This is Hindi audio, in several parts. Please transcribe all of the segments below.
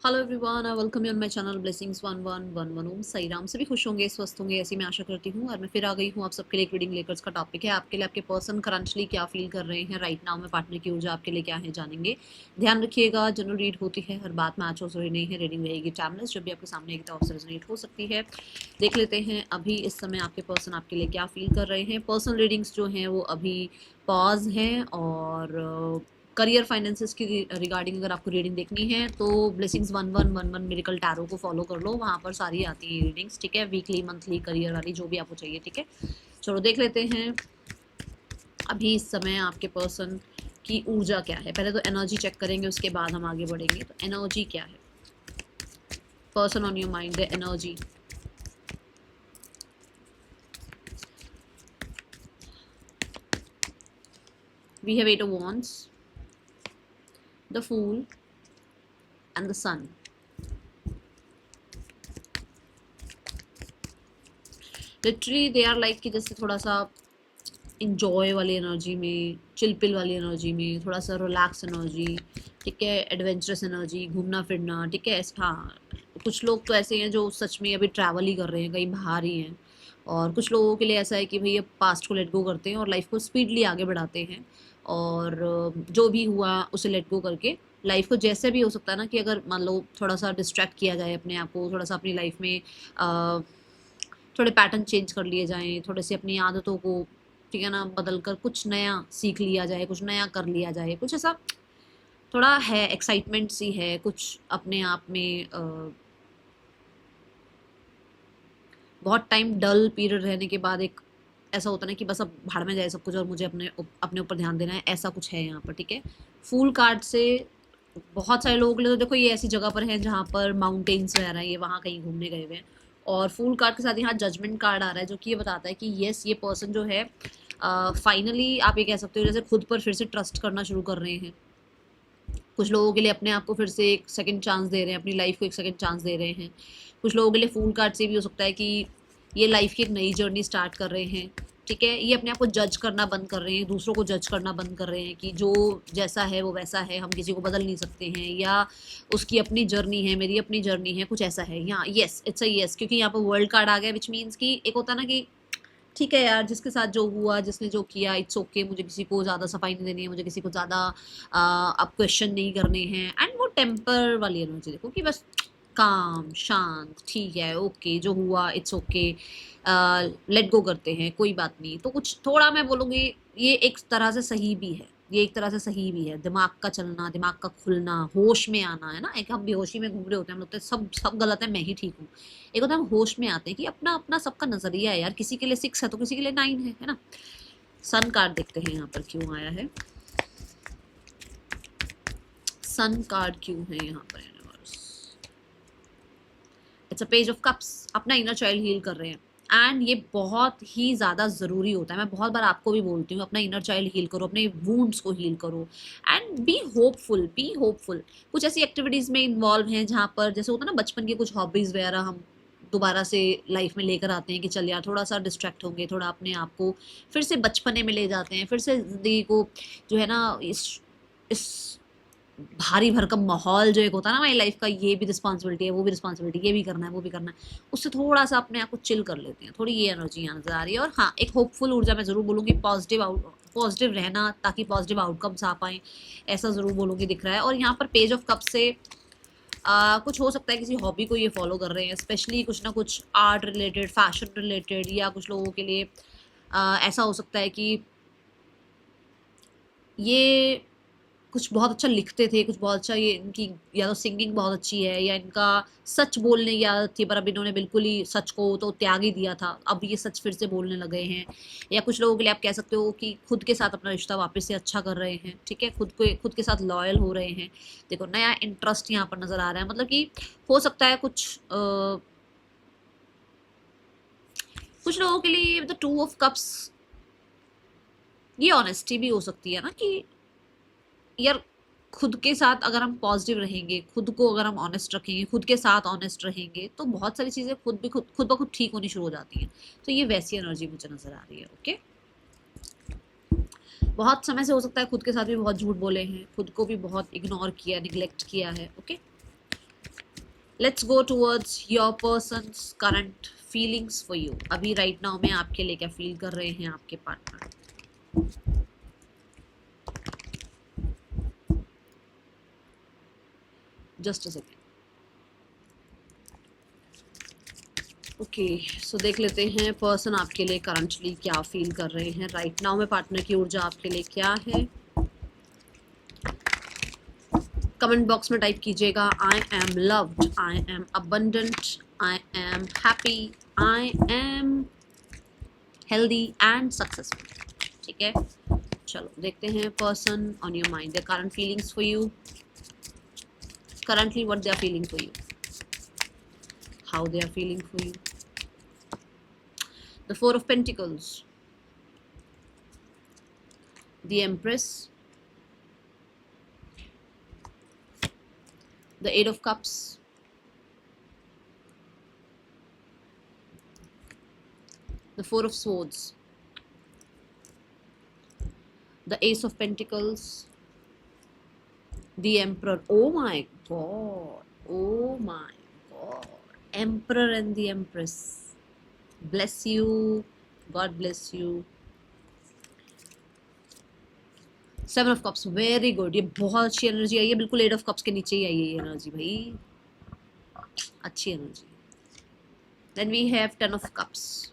Hello everyone, I welcome you on my channel blessings 1111 ओम साई राम। सभी खुश होंगे, स्वस्थ होंगे, ऐसी मैं आशा करती हूँ। और मैं फिर आ गई हूँ आप सबके लिए एक रीडिंग लेकर। का टॉपिक है आपके लिए आपके पर्सन करंटली क्या फील कर रहे हैं राइट नाउ में, पार्टनर की ऊर्जा आपके लिए क्या है जानेंगे। ध्यान रखिएगा, जनरल रीड होती है, हर बात में आज जरूरी नहीं है। रीडिंग रहेगी टाइमलेस, जब भी आपके सामने एक तरफ से रेजोनेट हो सकती है। देख लेते हैं अभी इस समय आपके पर्सन आपके लिए क्या फील कर रहे हैं। पर्सनल रीडिंग्स जो हैं वो अभी पॉज हैं। और करियर फाइनेंसेस की रिगार्डिंग अगर आपको रीडिंग देखनी है तो ब्लेसिंग्स 1111 मिरेकल टैरो को फॉलो कर लो, वहाँ पर सारी आती है रीडिंग्स। ठीक है, वीकली मंथली करियर वाली जो भी आपको चाहिए। ठीक है, चलो देख लेते हैं अभी इस समय आपके पर्सन की ऊर्जा क्या है। पहले तो एनर्जी चेक करेंगे, उसके बाद हम आगे बढ़ेंगे। तो एनर्जी क्या है, person on your mind, the energy. We have 8 of wands, the fool and the sun. Literally they are like कि जैसे थोड़ा सा इंजॉय वाली एनर्जी में, चिलपिल वाली एनर्जी में, थोड़ा सा रिलैक्स एनर्जी। ठीक है, एडवेंचरस एनर्जी, घूमना फिरना। ठीक है, हाँ कुछ लोग तो ऐसे हैं जो सच में अभी ट्रैवल ही कर रहे हैं, कहीं बाहर ही हैं। और कुछ लोगों के लिए ऐसा है कि भैया पास्ट को लेट गो करते हैं और लाइफ को स्पीडली आगे बढ़ाते हैं। और जो भी हुआ उसे लेट गो करके लाइफ को जैसे भी हो सकता है ना, कि अगर मान लो थोड़ा सा डिस्ट्रैक्ट किया जाए अपने आप को, थोड़ा सा अपनी लाइफ में थोड़े पैटर्न चेंज कर लिए जाएँ, थोड़े से अपनी आदतों को, ठीक है ना, बदल कर कुछ नया सीख लिया जाए, कुछ नया कर लिया जाए। कुछ ऐसा थोड़ा है, एक्साइटमेंट सी है कुछ अपने आप में। बहुत टाइम डल पीरियड रहने के बाद एक ऐसा होता है ना कि बस अब भाड़ में जाए सब कुछ और मुझे अपने ऊपर ध्यान देना है, ऐसा कुछ है यहाँ पर। ठीक है, फूल कार्ड से बहुत सारे लोगों के लिए तो देखो ये ऐसी जगह पर है जहाँ पर माउंटेन्स वगैरह है, ये वहाँ कहीं घूमने गए हुए हैं। और फूल कार्ड के साथ यहाँ जजमेंट कार्ड आ रहा है, जो कि ये बताता है कि यस, ये पर्सन जो है फाइनली आप ये कह सकते हो जैसे खुद पर फिर से ट्रस्ट करना शुरू कर रहे हैं। कुछ लोगों के लिए अपने आप को फिर से एक सेकंड चांस दे रहे हैं, अपनी लाइफ को एक सेकंड चांस दे रहे हैं। कुछ लोगों के लिए फूल कार्ड से भी हो सकता है कि ये लाइफ की एक नई जर्नी स्टार्ट कर रहे हैं। ठीक है, ये अपने आप को जज करना बंद कर रहे हैं, दूसरों को जज करना बंद कर रहे हैं कि जो जैसा है वो वैसा है, हम किसी को बदल नहीं सकते हैं, या उसकी अपनी जर्नी है, मेरी अपनी जर्नी है, कुछ ऐसा है यहाँ। यस, इट्स अ यस, क्योंकि यहाँ पर वर्ल्ड कार्ड आ गया, विच मीन्स कि एक होता ना कि ठीक है यार, जिसके साथ जो हुआ, जिसने जो किया, इट्स ओके। मुझे किसी को ज़्यादा सफाई नहीं देनी है, मुझे किसी को ज़्यादा अब क्वेश्चन नहीं करने हैं। एंड वो टेम्पर वाली एनर्जी देखो कि बस काम शांत, ठीक है, ओके, जो हुआ इट्स ओके, लेट गो करते हैं, कोई बात नहीं। तो कुछ थोड़ा मैं बोलूँगी ये एक तरह से सही भी है, ये एक तरह से सही भी है। दिमाग का चलना, दिमाग का खुलना, होश में आना, है ना। एक हम बेहोशी में घूम रहे होते हैं, हम लगता है सब सब गलत है, मैं ही ठीक हूँ। एक होता है हम होश में आते हैं कि अपना अपना सबका नजरिया है यार, किसी के लिए 6 है तो किसी के लिए 9 है ना। सन कार्ड देखते हैं यहाँ पर क्यों आया है, सन कार्ड क्यों है यहाँ पर। It's a page of cups, अपना इनर चाइल्ड हील कर रहे हैं। एंड ये बहुत ही ज़्यादा ज़रूरी होता है। मैं बहुत बार आपको भी बोलती हूँ, अपना इनर चाइल्ड हील करो, अपने वूंड्स को हील करो। And be hopeful, be hopeful. कुछ ऐसी एक्टिविटीज़ में इन्वॉल्व हैं जहाँ पर जैसे होता है ना, बचपन की कुछ हॉबीज़ वगैरह हम दोबारा से लाइफ में लेकर आते हैं कि चल यार थोड़ा सा डिस्ट्रैक्ट होंगे, थोड़ा अपने आप को फिर से बचपने में ले जाते हैं, फिर से ज़िंदगी को जो है ना, इस भारी भरकम माहौल जो एक होता है ना हमारी लाइफ का, ये भी रिस्पॉन्सिबिलिटी है, वो भी रिस्पॉन्सिबिलिटी, ये भी करना है, वो भी करना है, उससे थोड़ा सा अपने आप को चिल कर लेते हैं। थोड़ी ये एनर्जी यहाँ नजर आ रही है। और हाँ, एक होपफुल ऊर्जा मैं ज़रूर बोलूँगी, पॉजिटिव रहना ताकि पॉजिटिव आउटकम्स आ पाएँ, ऐसा ज़रूर बोलूँगी, दिख रहा है। और यहाँ पर पेज ऑफ कप से कुछ हो सकता है किसी हॉबी को ये फॉलो कर रहे हैं, स्पेशली कुछ ना कुछ आर्ट रिलेटेड, फैशन रिलेटेड, या कुछ लोगों के लिए ऐसा हो सकता है कि ये कुछ बहुत अच्छा लिखते थे, कुछ बहुत अच्छा, ये इनकी या तो सिंगिंग बहुत अच्छी है, या इनका सच बोलने की आदत थी, पर अब इन्होंने बिल्कुल ही सच को तो त्याग ही दिया था, अब ये सच फिर से बोलने लगे हैं। या कुछ लोगों के लिए आप कह सकते हो कि खुद के साथ अपना रिश्ता वापस से अच्छा कर रहे हैं। ठीक है, खुद के साथ लॉयल हो रहे हैं। देखो नया इंटरेस्ट यहाँ पर नज़र आ रहा है, मतलब कि हो सकता है कुछ लोगों के लिए द 2 ऑफ कप्स, ये ऑनेस्टी भी हो सकती है ना कि यार खुद के साथ अगर हम पॉजिटिव रहेंगे, खुद को अगर हम ऑनेस्ट रखेंगे, खुद के साथ ऑनेस्ट रहेंगे, तो बहुत सारी चीज़ें खुद ब खुद ठीक होनी शुरू हो जाती हैं। तो ये वैसी एनर्जी मुझे नज़र आ रही है। ओके, बहुत समय से हो सकता है खुद के साथ भी बहुत झूठ बोले हैं, खुद को भी बहुत इग्नोर किया, निगलेक्ट किया है। Okay, let's go towards your person's current feelings for you. अभी राइट नाउ में आपके लिए क्या फील कर रहे हैं आपके partner. Just a second. Okay, so देख लेते हैं पर्सन आपके लिए करंटली क्या फील कर रहे हैं राइट नाउ में। पार्टनर की ऊर्जा आपके लिए क्या है, कमेंट बॉक्स में टाइप कीजिएगा। I am loved, I am abundant, I am happy, I am healthy and successful. ठीक है, चलो देखते हैं person on your mind, the current feelings for you, currently what they are feeling for you, how they are feeling for you. The four of pentacles, the empress, the eight of cups, the four of swords, the ace of pentacles, the emperor. Oh my god, oh my god, emperor and the empress. Bless you, god bless you. Seven of cups, very good, ये बहुत अच्छी एनर्जी आई है, बिल्कुल एट ऑफ कप्स के नीचे ही आई है ये एनर्जी भाई, अच्छी energy. Then we have ten of cups,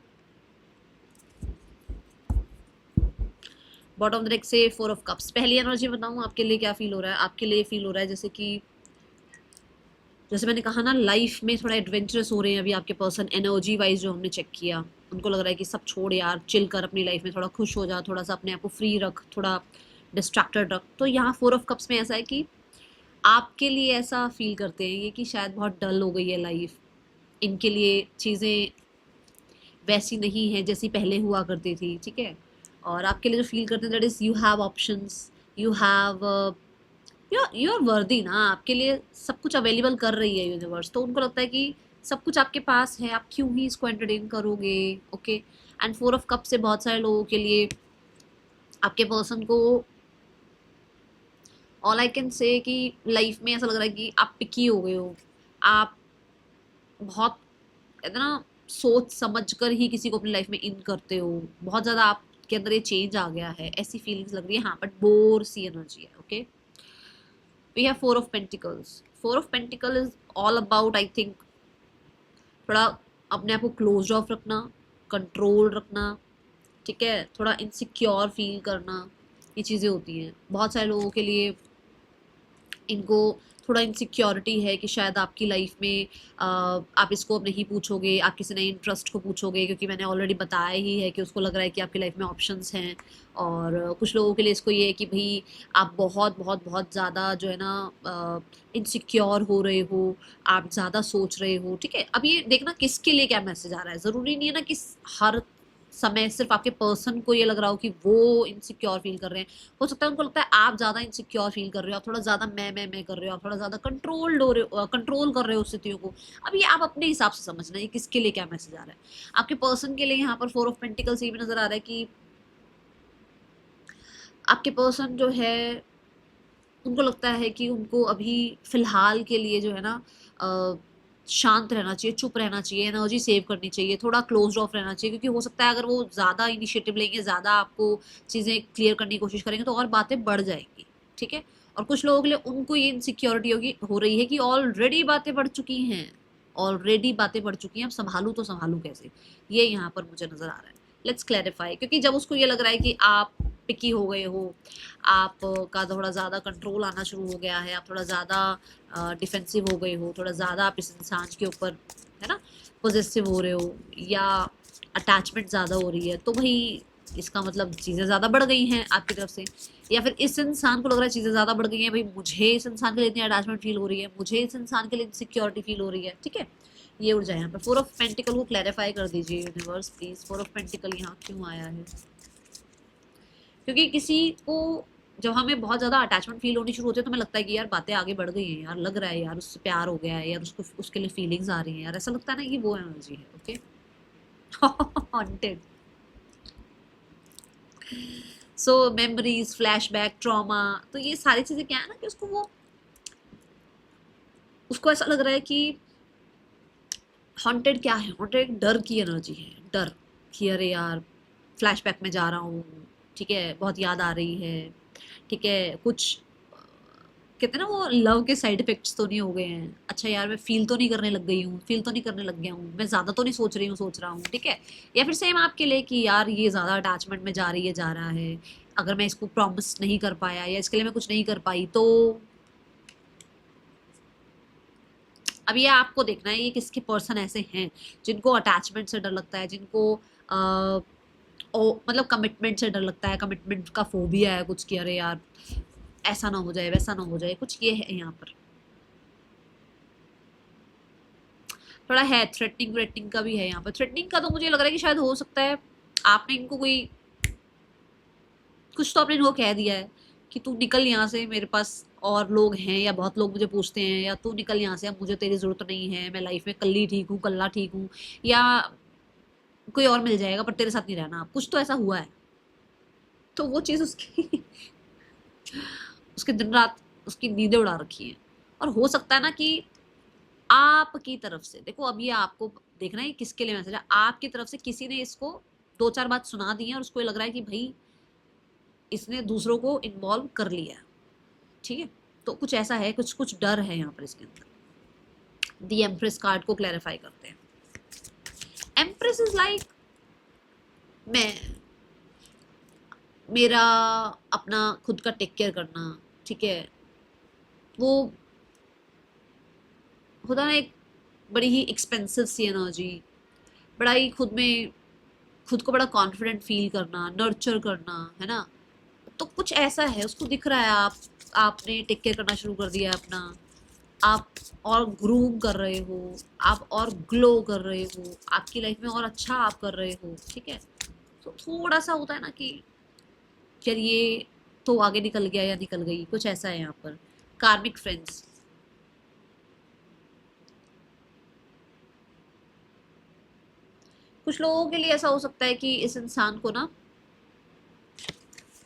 bottom of the deck से फोर ऑफ कप्स। पहली एनर्जी बताऊं आपके लिए क्या फील हो रहा है, आपके लिए फील हो रहा है जैसे कि, जैसे मैंने कहा ना, लाइफ में थोड़ा एडवेंचरस हो रहे हैं अभी आपके पर्सन। एनर्जी वाइज जो हमने चेक किया, उनको लग रहा है कि सब छोड़ यार, चिल कर अपनी लाइफ में, थोड़ा खुश हो जा, थोड़ा सा अपने आप को फ्री रख, थोड़ा डिस्ट्रैक्टेड रख। तो यहाँ फोर ऑफ कप्स में ऐसा है कि आपके लिए ऐसा फील करते हैं ये कि शायद बहुत डल हो गई है लाइफ, इनके लिए चीज़ें वैसी नहीं है जैसी पहले हुआ करती थी। ठीक है, और आपके लिए जो फील करते हैं that is you have options, you have, you are worthy ना, आपके लिए सब कुछ अवेलेबल कर रही है यूनिवर्स। तो उनको लगता है कि सब कुछ आपके पास है, आप क्यों ही इसको एंटरटेन करोगे। Okay, and four of cup से बहुत सारे लोगों के लिए आपके पर्सन को, ऑल आई कैन से कि लाइफ में ऐसा लग रहा है कि आप पिकी हो गए हो, आप बहुत इतना सोच समझ कर ही किसी को अपनी लाइफ में इन करते हो, बहुत ज़्यादा आपके अंदर ये चेंज आ गया है, ऐसी फीलिंग्स लग रही है। हाँ, बट बोर सी एनर्जी है। Okay, we have four of pentacles. Four of pentacle is all about, I think, थोड़ा अपने आप को क्लोज ऑफ रखना, कंट्रोल रखना। ठीक है, थोड़ा इनसिक्योर फील करना, ये चीज़ें होती हैं बहुत सारे लोगों के लिए। इनको थोड़ा इनसिक्योरिटी है कि शायद आपकी लाइफ में आप इसको अब नहीं पूछोगे, आप किसी नए इंटरेस्ट को पूछोगे, क्योंकि मैंने ऑलरेडी बताया ही है कि उसको लग रहा है कि आपकी लाइफ में ऑप्शंस हैं। और कुछ लोगों के लिए इसको ये है कि भाई आप बहुत बहुत बहुत ज़्यादा जो है ना इनसिक्योर हो रहे हो, आप ज़्यादा सोच रहे हो। ठीक है, अब ये देखना किसके लिए क्या मैसेज आ रहा है, ज़रूरी नहीं है ना कि हर समय सिर्फ आपके पर्सन को ये लग रहा हो कि वो इनसिक्योर फील कर रहे हैं। हो सकता है उनको लगता है आप ज़्यादा इनसिक्योर फील कर रहे हो, आप थोड़ा ज़्यादा मैं कर रहे हो, आप थोड़ा ज़्यादा कंट्रोल्ड हो रहे हो, कंट्रोल कर रहे हो स्थितियों को। अब ये आप अपने हिसाब से समझना ये किसके लिए क्या मैसेज आ रहा है। आपके पर्सन के लिए यहाँ पर फोर ऑफ पेंटिकल्स ये भी नजर आ रहा है कि आपके पर्सन जो है, उनको लगता है कि उनको अभी फिलहाल के लिए जो है ना शांत रहना चाहिए, चुप रहना चाहिए, एनर्जी सेव करनी चाहिए, थोड़ा क्लोज ऑफ रहना चाहिए, क्योंकि हो सकता है अगर वो ज़्यादा इनिशिएटिव लेंगे, ज़्यादा आपको चीज़ें क्लियर करने की कोशिश करेंगे तो और बातें बढ़ जाएंगी। ठीक है, और कुछ लोगों के लिए उनको ये इनसिक्योरिटी होगी हो रही है कि ऑलरेडी बातें बढ़ चुकी हैं, ऑलरेडी बातें बढ़ चुकी हैं, अब संभालूँ तो संभालूँ कैसे, ये यहाँ पर मुझे नज़र आ रहा है। लेट्स क्लैरिफाई, क्योंकि जब उसको ये लग रहा है कि आप पिकी हो गए हो, आपका थोड़ा ज़्यादा कंट्रोल आना शुरू हो गया है, आप थोड़ा ज़्यादा डिफेंसिव हो गए हो, थोड़ा ज़्यादा आप इस इंसान के ऊपर है ना पॉजिटिव हो रहे हो, या अटैचमेंट ज़्यादा हो रही है, तो भाई इसका मतलब चीज़ें ज़्यादा बढ़ गई हैं आपकी तरफ से। या फिर इस इंसान को लग रहा है चीज़ें ज़्यादा बढ़ गई हैं, भाई मुझे इस इंसान के लिए इतनी अटैचमेंट फील हो रही है, मुझे इस इंसान के लिए सिक्योरिटी फील हो रही है। ठीक है, ये उड़ जाए यहाँ पर। फोर ऑफ पेंटिकल को क्लैरिफाई कर दीजिए universe please, four of pentacle यहाँ क्यों आया है। क्योंकि किसी को जब हमें बहुत ज़्यादा अटैचमेंट फील होनी शुरू होती है तो हमें लगता है कि यार बातें आगे बढ़ गई हैं यार, लग रहा है यार उससे प्यार हो गया है यार, उसको उसके लिए फीलिंग्स आ रही हैं यार, ऐसा लगता है ना कि वो एनर्जी है। Okay, haunted. So memories, flashback, trauma, तो ये सारी चीज़ें क्या है ना कि उसको ऐसा लग रहा है कि हॉन्टेड क्या है? हॉन्टेड डर की एनर्जी है, डर कि अरे यार फ्लैशबैक में जा रहा हूँ, ठीक है, बहुत याद आ रही है, ठीक है, कुछ कहते हैं ना वो लव के साइड इफेक्ट्स तो नहीं हो गए हैं, अच्छा यार मैं फील तो नहीं करने लग गई हूँ, फील तो नहीं करने लग गया हूँ, मैं ज़्यादा तो नहीं सोच रही हूँ, सोच रहा हूँ, ठीक है। या फिर सेम आपके लिए कि यार ये ज़्यादा अटैचमेंट में जा रही है, जा रहा है, अगर मैं इसको प्रॉमिस नहीं कर पाया या इसके लिए मैं कुछ नहीं कर पाई तो अब ये आपको देखना है ये किसके पर्सन ऐसे हैं जिनको अटैचमेंट से डर लगता है, जिनको मतलब कमिटमेंट से डर लगता है, कमिटमेंट का फोबिया है कुछ कि अरे यार ऐसा ना हो जाए, वैसा ना हो जाए, कुछ ये है यहाँ पर। थोड़ा है थ्रेटनिंग व्रेटनिंग का भी है यहाँ पर। थ्रेटनिंग का तो मुझे लग रहा है कि शायद हो सकता है आपने इनको कोई कुछ तो आपने इनको कह दिया है कि तू निकल यहाँ से, मेरे पास और लोग हैं, या बहुत लोग मुझे पूछते हैं, या तू निकल यहाँ से, अब मुझे तेरी ज़रूरत नहीं है, मैं लाइफ में कल ही ठीक हूँ, कल्ला ठीक हूँ, या कोई और मिल जाएगा पर तेरे साथ नहीं रहना, कुछ तो ऐसा हुआ है। तो वो चीज़ उसकी उसके दिन रात उसकी नींदें उड़ा रखी है। और हो सकता है ना कि आपकी तरफ से, देखो अब ये आपको देखना है किसके लिए मैसेज है, आपकी तरफ से किसी ने इसको दो चार बात सुना दी है और उसको ये लग रहा है कि भाई इसने दूसरों को इन्वॉल्व कर लिया, ठीक है। तो कुछ ऐसा है, कुछ कुछ डर है यहाँ पर इसके अंदर। दी एम्प्रेस कार्ड को क्लैरिफाई करते हैं। एम्प्रेस इज लाइक मैं, मेरा अपना खुद का टेक केयर करना, ठीक है, वो होता है ना एक बड़ी ही एक्सपेंसिव सी एनर्जी, बड़ा ही खुद में, खुद को बड़ा कॉन्फिडेंट फील करना, नर्चर करना, है ना। तो कुछ ऐसा है उसको दिख रहा है, आपने टेक केयर करना शुरू कर दिया है अपना, आप और ग्रूम कर रहे हो, आप और ग्लो कर रहे हो, आपकी लाइफ में और अच्छा आप कर रहे हो, ठीक है। तो थोड़ा सा होता है ना कि यार ये तो आगे निकल गया या निकल गई, कुछ ऐसा है यहाँ पर। कार्मिक फ्रेंड्स, कुछ लोगों के लिए ऐसा हो सकता है कि इस इंसान को ना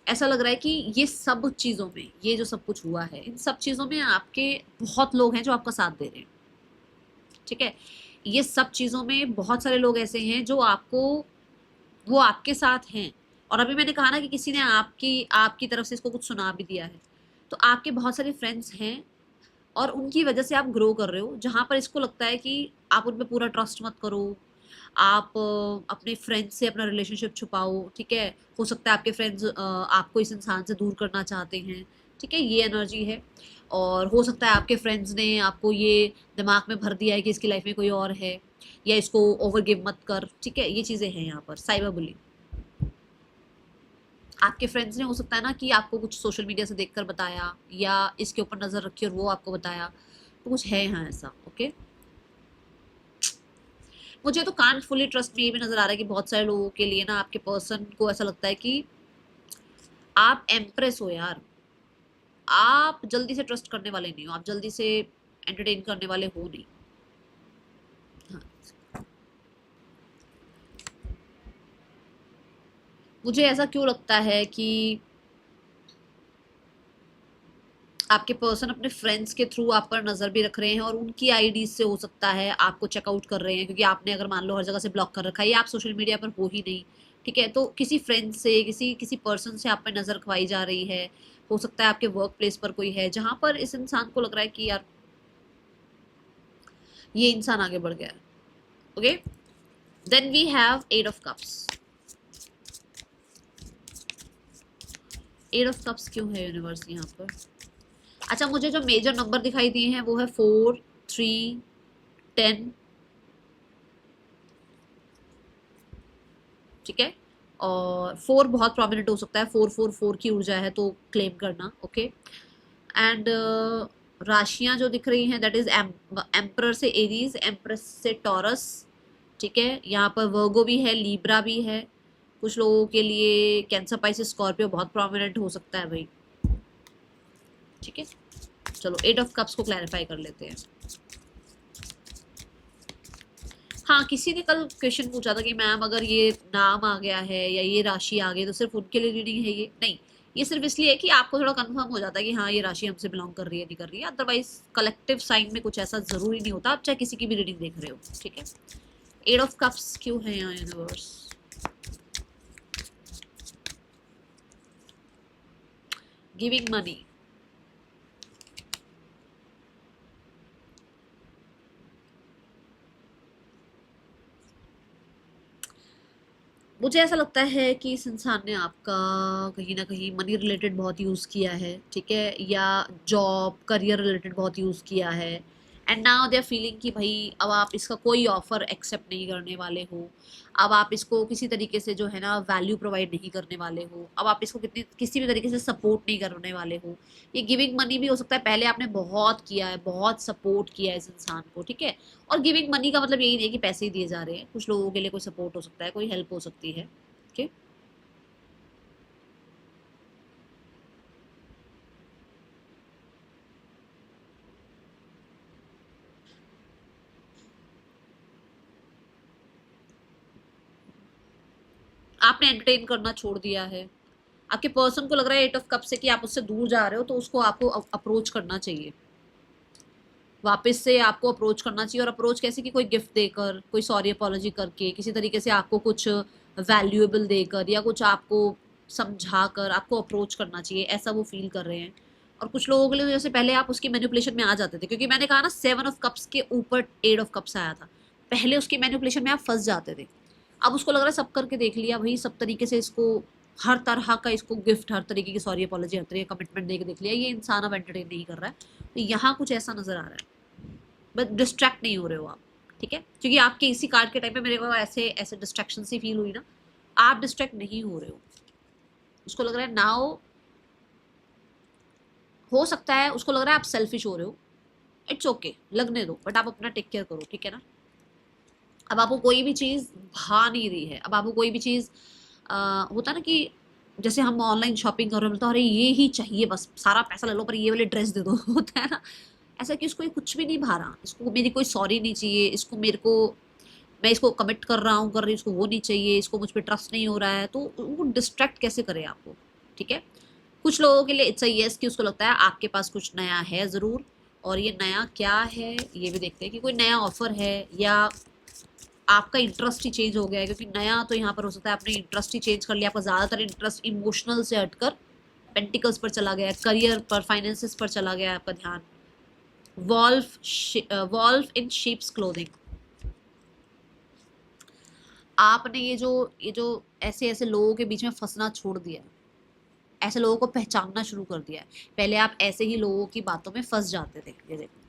ऐसा लग रहा है कि ये सब चीज़ों में, ये जो सब कुछ हुआ है इन सब चीज़ों में आपके बहुत लोग हैं जो आपका साथ दे रहे हैं, ठीक है। ये सब चीज़ों में बहुत सारे लोग ऐसे हैं जो आपको, वो आपके साथ हैं। और अभी मैंने कहा ना कि किसी ने आपकी आपकी तरफ से इसको कुछ सुना भी दिया है, तो आपके बहुत सारे फ्रेंड्स हैं और उनकी वजह से आप ग्रो कर रहे हो, जहाँ पर इसको लगता है कि आप उन पे पूरा ट्रस्ट मत करो, आप अपने फ्रेंड्स से अपना रिलेशनशिप छुपाओ, ठीक है। हो सकता है आपके फ्रेंड्स आपको इस इंसान से दूर करना चाहते हैं, ठीक है, ये एनर्जी है। और हो सकता है आपके फ्रेंड्स ने आपको ये दिमाग में भर दिया है कि इसकी लाइफ में कोई और है, या इसको ओवर गिव मत कर, ठीक है, ये चीज़ें हैं यहाँ पर। साइबर बुलिंग, आपके फ्रेंड्स ने हो सकता है ना कि आपको कुछ सोशल मीडिया से देखकर बताया, या इसके ऊपर नज़र रखी और वो आपको बताया, तो कुछ है यहाँ ऐसा, ओके। मुझे तो कांट फुली ट्रस्ट में ये भी नजर आ रहा है कि बहुत सारे लोगों के लिए ना आपके पर्सन को ऐसा लगता है कि आप एम्प्रेस हो यार, आप जल्दी से ट्रस्ट करने वाले नहीं हो, आप जल्दी से एंटरटेन करने वाले हो नहीं। हाँ, मुझे ऐसा क्यों लगता है कि आपके पर्सन अपने फ्रेंड्स के थ्रू आप पर नजर भी रख रहे हैं, और उनकी आईडी से हो सकता है आपको चेकआउट कर रहे हैं, क्योंकि आपने अगर मान लो हर जगह से ब्लॉक कर रखा है या आप सोशल मीडिया पर हो ही नहीं, ठीक है, तो किसी फ्रेंड से, किसी किसी पर्सन से आप पर नजर रखवाई जा रही है। हो सकता है आपके वर्क प्लेस पर कोई है जहां पर इस इंसान को लग रहा है कि यार ये इंसान आगे बढ़ गया है, okay. Then we have eight of cups. Eight of cups क्यों है यूनिवर्स यहाँ पर? अच्छा, मुझे जो मेजर नंबर दिखाई दिए हैं वो है 4, 3, 10, ठीक है। और 4 बहुत प्रोमिनेंट हो सकता है, 4 4 4 की ऊर्जा है तो क्लेम करना, ओके। एंड राशियां जो दिख रही हैं दैट इज एम्परर से एरीज, एम्प्रेस से टॉरस, ठीक है। यहाँ पर वर्गो भी है, लीब्रा भी है, कुछ लोगों के लिए कैंसर, पाइसेस, स्कॉर्पियो बहुत प्रोमिनेंट हो सकता है भाई, ठीक है। चलो एट ऑफ कप्स को क्लैरिफाई कर लेते हैं। हाँ, किसी ने कल क्वेश्चन पूछा था कि मैम अगर ये नाम आ गया है या ये राशि आ गई तो सिर्फ उनके लिए रीडिंग है, ये नहीं, ये सिर्फ इसलिए है कि आपको थोड़ा कंफर्म हो जाता है कि हाँ ये राशि हमसे बिलोंग कर रही है नहीं कर रही है, अदरवाइज कलेक्टिव साइन में कुछ ऐसा जरूरी नहीं होता, आप चाहे किसी की भी रीडिंग देख रहे हो, ठीक है। 8 ऑफ कप्स क्यों है यहाँ यूनिवर्स? गिविंग मनी, मुझे ऐसा लगता है कि इस इंसान ने आपका कहीं ना कहीं मनी रिलेटेड बहुत यूज़ किया है, ठीक है, या जॉब करियर रिलेटेड बहुत यूज़ किया है। And now they are feeling कि भाई अब आप इसका कोई ऑफर एक्सेप्ट नहीं करने वाले हो, अब आप इसको किसी तरीके से जो है ना वैल्यू प्रोवाइड नहीं करने वाले हो, अब आप इसको कितनी किसी भी तरीके से सपोर्ट नहीं करने वाले हो। ये गिविंग मनी भी हो सकता है, पहले आपने बहुत किया है, बहुत सपोर्ट किया है इस इंसान को, ठीक है। और गिविंग मनी का मतलब यही नहीं है कि पैसे ही दिए जा रहे हैं, कुछ लोगों के लिए कोई सपोर्ट हो सकता है, कोई हेल्प हो सकती है, ठीक है। आपने एंटरटेन करना छोड़ दिया है, आपके पर्सन को लग रहा है 8 ऑफ कप से कि आप उससे दूर जा रहे हो, तो उसको आपको अप्रोच करना चाहिए, वापस से आपको अप्रोच करना चाहिए। और अप्रोच कैसे, कि कोई गिफ्ट देकर, कोई सॉरी अपॉलॉजी करके, किसी तरीके से आपको कुछ वैल्यूएबल देकर, या कुछ आपको समझा कर आपको अप्रोच करना चाहिए, ऐसा वो फील कर रहे हैं। और कुछ लोगों के लिए तो जैसे पहले आप उसकी मैनिपुलेशन में आ जाते थे, क्योंकि मैंने कहा ना 7 ऑफ कप्स के ऊपर 8 ऑफ कप्स आया था, पहले उसकी मैनिपुलेशन में आप फंस जाते थे। अब उसको लग रहा है सब करके देख लिया भाई, सब तरीके से इसको हर तरह का इसको गिफ्ट, हर तरीके की सॉरी अपॉलॉजी, हर तरीके का कमिटमेंट दे के देख लिया, ये इंसान अब एंटरटेन नहीं कर रहा है। तो यहाँ कुछ ऐसा नजर आ रहा है, बट डिस्ट्रैक्ट नहीं हो रहे हो आप, ठीक है, क्योंकि आपके इसी कार्ड के टाइम पे मेरे को ऐसे ऐसे डिस्ट्रैक्शन सी फील हुई ना, आप डिस्ट्रैक्ट नहीं हो रहे हो। उसको लग रहा है नाउ, हो सकता है उसको लग रहा है आप सेल्फिश हो रहे हो, इट्स ओके, लगने दो, बट आप अपना टेक केयर करो, ठीक है ना। अब आपको कोई भी चीज़ भा नहीं रही है, अब आपको कोई भी चीज़ होता है ना कि जैसे हम ऑनलाइन शॉपिंग कर रहे हैं, बोलते हैं, अरे ये ही चाहिए, बस सारा पैसा ले लो पर ये वाली ड्रेस दे दो होता है ना, ऐसा कि उसको ये कुछ भी नहीं भा रहा, इसको मेरी कोई सॉरी नहीं चाहिए, इसको मेरे को, मैं इसको कमिट कर रहा हूँ कर रही हूँ, इसको वो नहीं चाहिए, इसको मुझ पर ट्रस्ट नहीं हो रहा है, तो वो डिस्ट्रैक्ट कैसे करे आपको, ठीक है। कुछ लोगों के लिए इट्स अ यस, कि उसको लगता है आपके पास कुछ नया है ज़रूर, और ये नया क्या है ये भी देखते हैं, कि कोई नया ऑफर है, या आपका इंटरेस्ट ही चेंज हो गया है, क्योंकि नया तो यहाँ पर हो सकता है आपने इंटरेस्ट ही चेंज कर लिया, आपका ज़्यादातर इंटरेस्ट इमोशनल से हटकर पेंटिकल्स पर चला गया है, करियर पर, फाइनेंसेस पर चला गया है आपका ध्यान। वॉल्फ इन शीप्स क्लोथिंग, आपने ये जो ऐसे ऐसे लोगों के बीच में फंसना छोड़ दिया है, ऐसे लोगों को पहचानना शुरू कर दिया है। पहले आप ऐसे ही लोगों की बातों में फंस जाते थे, ये देखो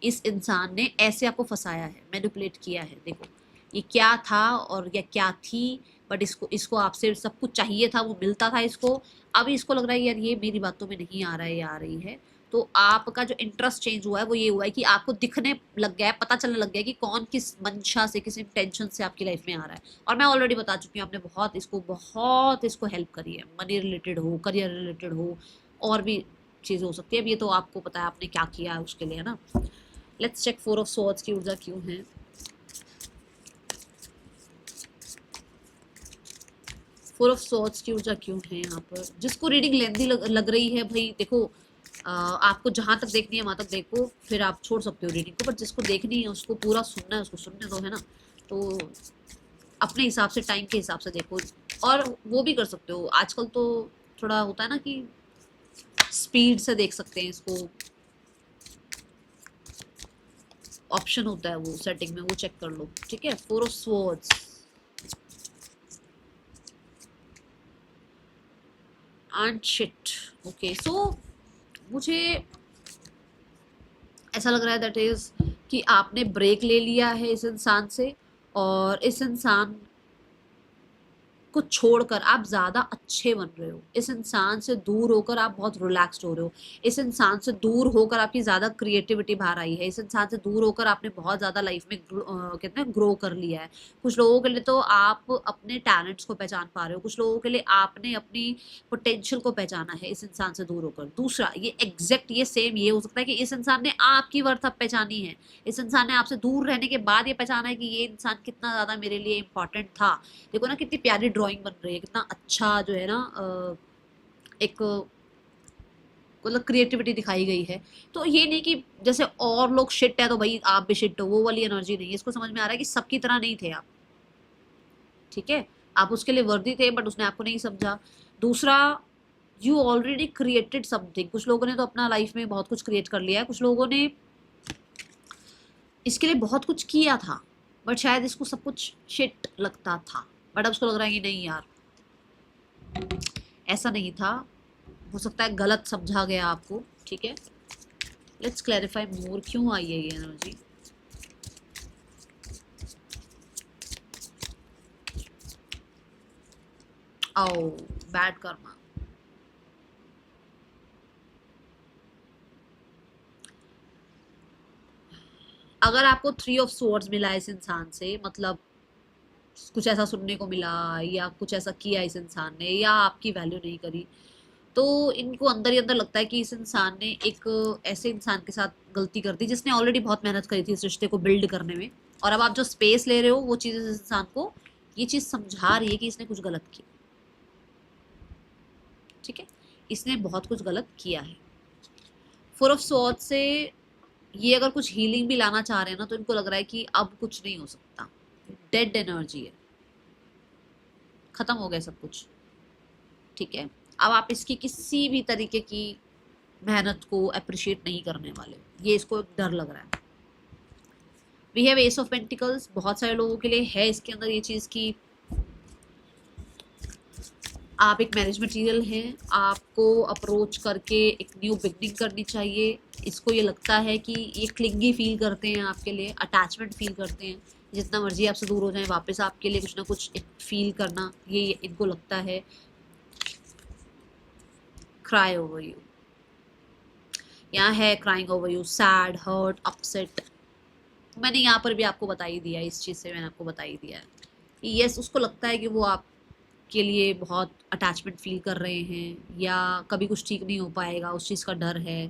इस इंसान ने ऐसे आपको फंसाया है, मैनिपुलेट किया है, देखो ये क्या था और या क्या थी, बट इसको इसको आपसे सब कुछ चाहिए था, वो मिलता था इसको, अब इसको लग रहा है यार ये मेरी बातों में नहीं आ रहा है या आ रही है। तो आपका जो इंटरेस्ट चेंज हुआ है वो ये हुआ है कि आपको दिखने लग गया है, पता चलने लग गया है कि कौन किस मंशा से, किस इंटेंशन से आपकी लाइफ में आ रहा है। और मैं ऑलरेडी बता चुकी हूँ, आपने बहुत इसको हेल्प करी है, मनी रिलेटेड हो, करियर रिलेटेड हो, और भी चीज़ें हो सकती है। अब ये तो आपको पता है आपने क्या किया है उसके लिए, है ना। लेट्स चेक 4 ऑफ स्वॉर्ड्स की ऊर्जा क्यों है। 4 ऑफ स्वॉर्ड्स की ऊर्जा क्यों है यहाँ पर? जिसको रीडिंग लेंदी लग रही है भाई, देखो आपको जहां तक देखनी है वहां तक देखो, फिर आप छोड़ सकते हो रीडिंग को, बट जिसको देखनी है उसको पूरा सुनना है, उसको सुनने दो, है ना। तो अपने हिसाब से, टाइम के हिसाब से देखो। और वो भी कर सकते हो, आजकल तो थोड़ा होता है ना कि स्पीड से देख सकते हैं इसको, ऑप्शन होता है वो सेटिंग में, वो चेक कर लो, ठीक है। 4 of swords and shit, okay. So मुझे ऐसा लग रहा है दैट इज कि आपने ब्रेक ले लिया है इस इंसान से, और इस इंसान को छोड़कर आप ज़्यादा अच्छे बन रहे हो, इस इंसान से दूर होकर आप बहुत रिलैक्स्ड हो रहे हो, इस इंसान से दूर होकर आपकी ज़्यादा क्रिएटिविटी बाहर आई है, इस इंसान से दूर होकर आपने बहुत ज़्यादा लाइफ में कहते हैं ग्रो कर लिया है। कुछ लोगों के लिए तो आप अपने टैलेंट्स को पहचान पा रहे हो, कुछ लोगों के लिए आपने अपनी पोटेंशियल को पहचाना है इस इंसान से दूर होकर। दूसरा, ये एग्जैक्ट ये सेम ये हो सकता है कि इस इंसान ने आपकी वर्थ अब पहचानी है, इस इंसान ने आपसे दूर रहने के बाद ये पहचाना है कि ये इंसान कितना ज़्यादा मेरे लिए इंपॉर्टेंट था। देखो ना कितनी प्यारी ड्राइंग बन रही है, कितना अच्छा जो है ना एक मतलब क्रिएटिविटी दिखाई गई है। तो ये नहीं कि जैसे और लोग शिट है तो भाई आप भी शिट हो, वो वाली एनर्जी नहीं है। इसको समझ में आ रहा है कि सबकी तरह नहीं थे आप, ठीक है। आप उसके लिए वर्दी थे बट उसने आपको नहीं समझा। दूसरा, यू ऑलरेडी क्रिएटेड समथिंग। कुछ लोगों ने तो अपना लाइफ में बहुत कुछ क्रिएट कर लिया है, कुछ लोगों ने इसके लिए बहुत कुछ किया था बट शायद इसको सब कुछ शिट लगता था, बट अब उसको लग रहा है कि नहीं यार ऐसा नहीं था, हो सकता है गलत समझा गया आपको, ठीक है। लेट्स क्लैरिफाई मोर, क्यों आई है ये एनर्जी। आओ, बैड कर्मा। अगर आपको 3 ऑफ स्वॉर्ड्स मिला है इस इंसान से, मतलब कुछ ऐसा सुनने को मिला या कुछ ऐसा किया इस इंसान ने या आपकी वैल्यू नहीं करी, तो इनको अंदर ही अंदर लगता है कि इस इंसान ने एक ऐसे इंसान के साथ गलती कर दी जिसने ऑलरेडी बहुत मेहनत करी थी इस रिश्ते को बिल्ड करने में। और अब आप जो स्पेस ले रहे हो वो चीज़ इस इंसान को ये चीज़ समझा रही है कि इसने कुछ गलत किया, ठीक है। इसने बहुत कुछ गलत किया है। 4 ऑफ स्वॉर्ड्स से ये अगर कुछ हीलिंग भी लाना चाह रहे हैं ना, तो इनको लग रहा है कि अब कुछ नहीं हो सकता, डेड एनर्जी है, खत्म हो गया सब कुछ, ठीक है। अब आप इसकी किसी भी तरीके की मेहनत को अप्रिशिएट नहीं करने वाले, ये इसको एक डर लग रहा है। We have ace of pentacles, बहुत सारे लोगों के लिए है इसके अंदर ये चीज़ की आप एक मैरिज मटेरियल हैं, आपको अप्रोच करके एक न्यू बिगनिंग करनी चाहिए। इसको ये लगता है कि ये क्लिंगी फील करते हैं आपके लिए, अटैचमेंट फील करते हैं, जितना मर्जी आपसे दूर हो जाए वापस आपके लिए कुछ ना कुछ एक फील करना, ये इनको लगता है। क्राई ओवर यू, यहाँ है crying over you, sad, hurt, upset. मैंने यहाँ पर भी आपको बता ही दिया, इस चीज़ से मैंने आपको बता ही दिया है कि यस, उसको लगता है कि वो आपके लिए बहुत अटैचमेंट फील कर रहे हैं या कभी कुछ ठीक नहीं हो पाएगा, उस चीज़ का डर है।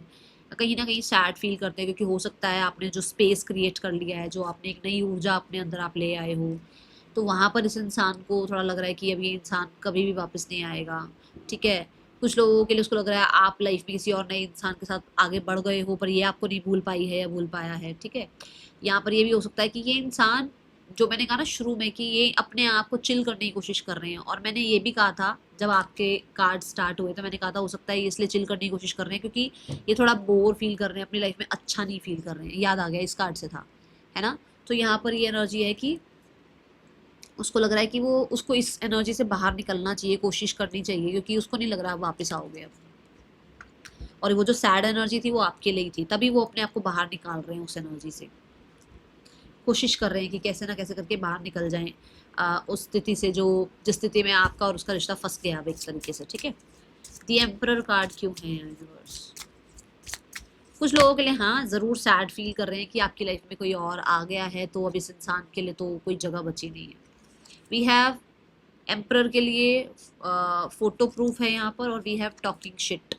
कहीं ना कहीं सैड फील करते हैं क्योंकि हो सकता है आपने जो स्पेस क्रिएट कर लिया है, जो आपने एक नई ऊर्जा अपने अंदर आप ले आए हो, तो वहाँ पर इस इंसान को थोड़ा लग रहा है कि अब ये इंसान कभी भी वापस नहीं आएगा, ठीक है। कुछ लोगों के लिए उसको लग रहा है आप लाइफ में किसी और नए इंसान के साथ आगे बढ़ गए हो पर ये आपको नहीं भूल पाई है या भूल पाया है, ठीक है। यहाँ पर ये भी हो सकता है कि ये इंसान, जो मैंने कहा ना शुरू में कि ये अपने आप को चिल करने की कोशिश कर रहे हैं, और मैंने ये भी कहा था जब आपके कार्ड स्टार्ट हुए तो मैंने कहा था हो सकता है ये इसलिए चिल करने की कोशिश कर रहे हैं क्योंकि ये थोड़ा बोर फील कर रहे हैं अपनी लाइफ में, अच्छा नहीं फील कर रहे हैं। याद आ गया, इस कार्ड से था, है ना। तो यहाँ पर ये एनर्जी है कि उसको लग रहा है कि वो उसको इस एनर्जी से बाहर निकलना चाहिए, कोशिश करनी चाहिए, क्योंकि उसको नहीं लग रहा आप वापस आओगे अब। और वो जो सैड एनर्जी थी वो आपके लिए ही थी, तभी वो अपने आप को बाहर निकाल रहे हैं उस एनर्जी से, कोशिश कर रहे हैं कि कैसे ना कैसे करके बाहर निकल जाएं उस स्थिति से, जो जिस स्थिति में आपका और उसका रिश्ता फंस गया अब एक तरीके से, ठीक है। द एम्परर कार्ड क्यों है यूनिवर्स। कुछ लोगों के लिए हाँ ज़रूर सैड फील कर रहे हैं कि आपकी लाइफ में कोई और आ गया है, तो अब इस इंसान के लिए तो कोई जगह बची नहीं है। वी हैव एम्परर के लिए फोटो प्रूफ है यहाँ पर, और वी हैव टॉकिंग शिट।